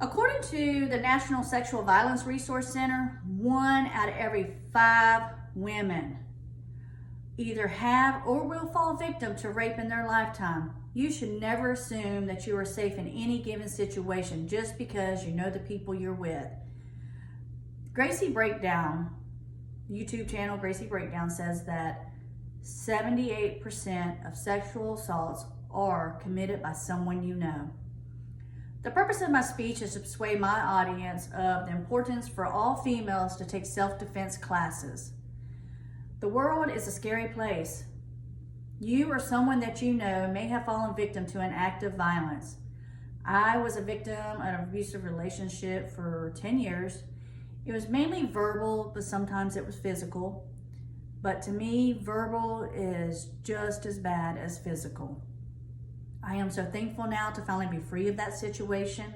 According to the National Sexual Violence Resource Center, 1 out of every 5 women either have or will fall victim to rape in their lifetime. You should never assume that you are safe in any given situation just because you know the people you're with. Gracie Breakdown, YouTube channel Gracie Breakdown, says that 78% of sexual assaults are committed by someone you know. The purpose of my speech is to persuade my audience of the importance for all females to take self-defense classes. The world is a scary place. You or someone that you know may have fallen victim to an act of violence. I was a victim of an abusive relationship for 10 years. It was mainly verbal, but sometimes it was physical. But to me, verbal is just as bad as physical. I am so thankful now to finally be free of that situation,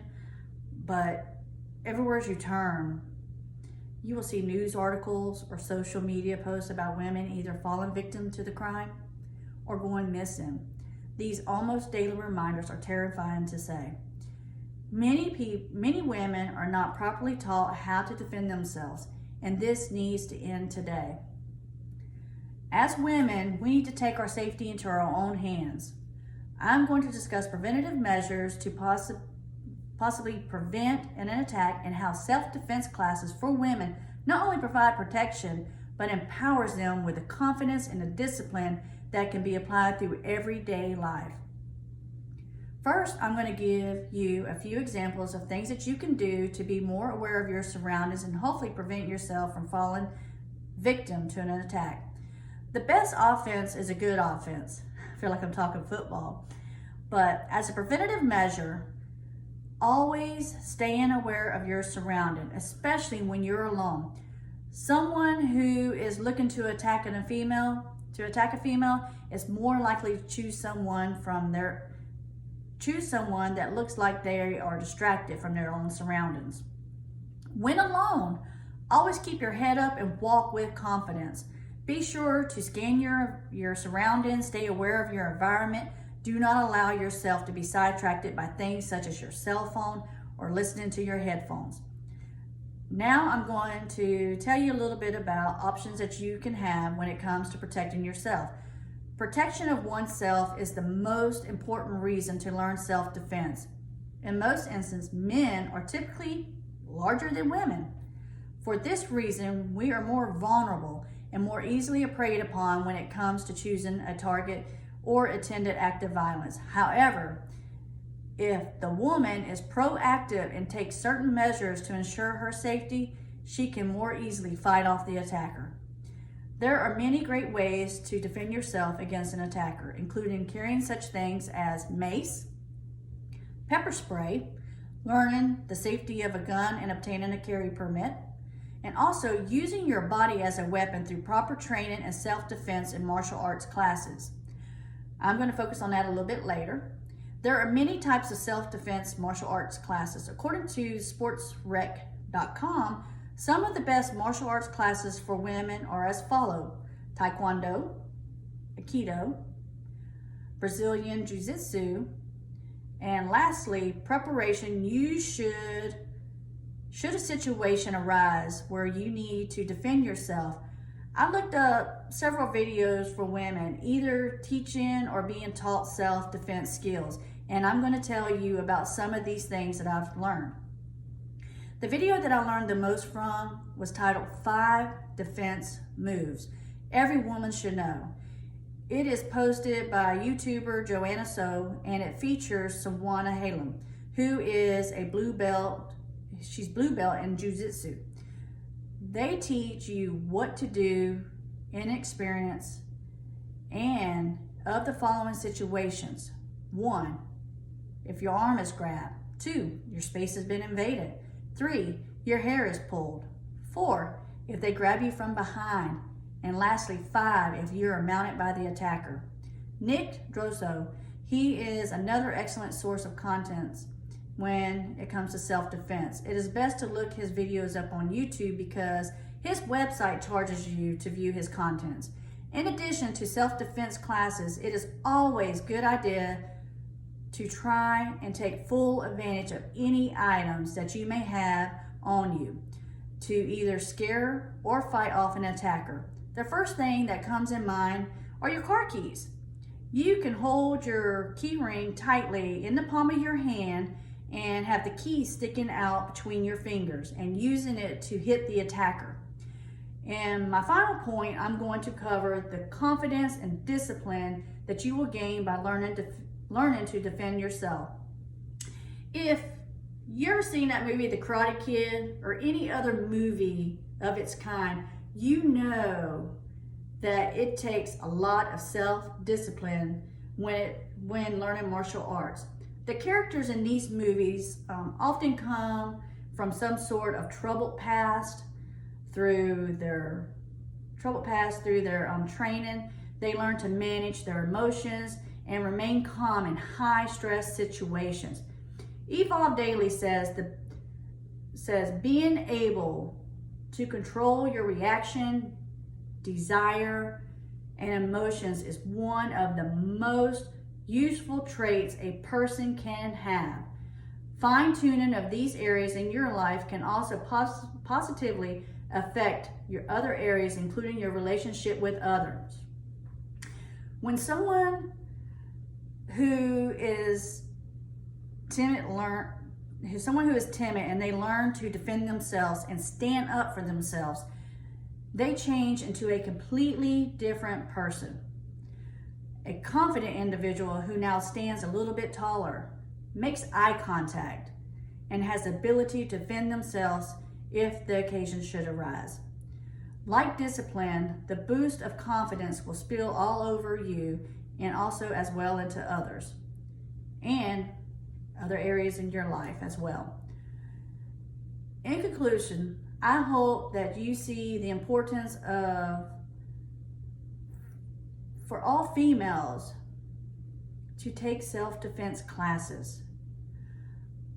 but everywhere you turn, you will see news articles or social media posts about women either falling victim to the crime or going missing. These almost daily reminders are terrifying to say. Many women are not properly taught how to defend themselves, and this needs to end today. As women, we need to take our safety into our own hands. I'm going to discuss preventative measures to possibly prevent an attack and how self-defense classes for women not only provide protection, but empowers them with the confidence and the discipline that can be applied through everyday life. First, I'm going to give you a few examples of things that you can do to be more aware of your surroundings and hopefully prevent yourself from falling victim to an attack. The best offense is a good offense. I feel like I'm talking football. But as a preventative measure, always staying aware of your surrounding, especially when you're alone. Someone who is looking to attack a female is more likely to choose someone that looks like they are distracted from their own surroundings. When alone, always keep your head up and walk with confidence. Be sure to scan your surroundings, stay aware of your environment. Do not allow yourself to be sidetracked by things such as your cell phone or listening to your headphones. Now I'm going to tell you a little bit about options that you can have when it comes to protecting yourself. Protection of oneself is the most important reason to learn self-defense. In most instances, men are typically larger than women. For this reason, we are more vulnerable and more easily preyed upon when it comes to choosing a target or attended act of violence. However, if the woman is proactive and takes certain measures to ensure her safety, she can more easily fight off the attacker. There are many great ways to defend yourself against an attacker, including carrying such things as mace, pepper spray, learning the safety of a gun and obtaining a carry permit, and also using your body as a weapon through proper training and self-defense in martial arts classes. I'm going to focus on that a little bit later. There are many types of self-defense martial arts classes. According to sportsrec.com, some of the best martial arts classes for women are as follow: Taekwondo, Aikido, Brazilian Jiu-Jitsu, and lastly, preparation. You should a situation arise where you need to defend yourself. I looked up several videos for women, either teaching or being taught self-defense skills, and I'm going to tell you about some of these things that I've learned. The video that I learned the most from was titled 5 Defense Moves Every Woman Should Know. It is posted by YouTuber Joanna So, and it features Sawana Halem, who is a blue belt. She's blue belt in Jiu-Jitsu. They teach you what to do in experience and of the following situations. 1, if your arm is grabbed. 2, your space has been invaded. 3, your hair is pulled. 4, if they grab you from behind. And lastly, 5, if you are mounted by the attacker. Nick Droso, he is another excellent source of content when it comes to self-defense. It is best to look his videos up on YouTube because his website charges you to view his contents. In addition to self-defense classes, it is always a good idea to try and take full advantage of any items that you may have on you to either scare or fight off an attacker. The first thing that comes in mind are your car keys. You can hold your key ring tightly in the palm of your hand and have the key sticking out between your fingers and using it to hit the attacker. And my final point, I'm going to cover the confidence and discipline that you will gain by learning to defend yourself. If you're seeing that movie, The Karate Kid, or any other movie of its kind, you know that it takes a lot of self-discipline when learning martial arts. The characters in these movies often come from some sort of troubled past through their training. They learn to manage their emotions and remain calm in high stress situations. Evolve Daily says being able to control your reaction, desire, and emotions is one of the most useful traits a person can have. Fine-tuning of these areas in your life can also positively affect your other areas, including your relationship with others. When someone who is timid and they learn to defend themselves and stand up for themselves, they change into a completely different person. A confident individual who now stands a little bit taller, makes eye contact, and has the ability to defend themselves if the occasion should arise. Like discipline, the boost of confidence will spill all over you and also as well into others and other areas in your life as well. In conclusion, I hope that you see the importance for all females to take self-defense classes.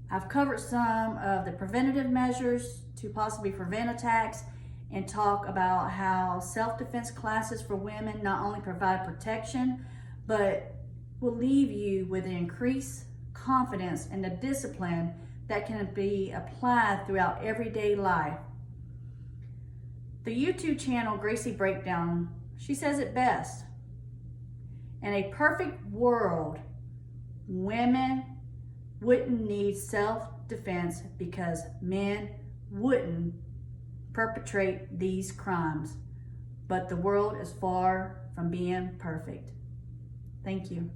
I've covered some of the preventative measures to possibly prevent attacks and talk about how self-defense classes for women not only provide protection, but will leave you with an increased confidence and the discipline that can be applied throughout everyday life. The YouTube channel Gracie Breakdown, she says it best. In a perfect world, women wouldn't need self-defense because men wouldn't perpetrate these crimes. But the world is far from being perfect. Thank you.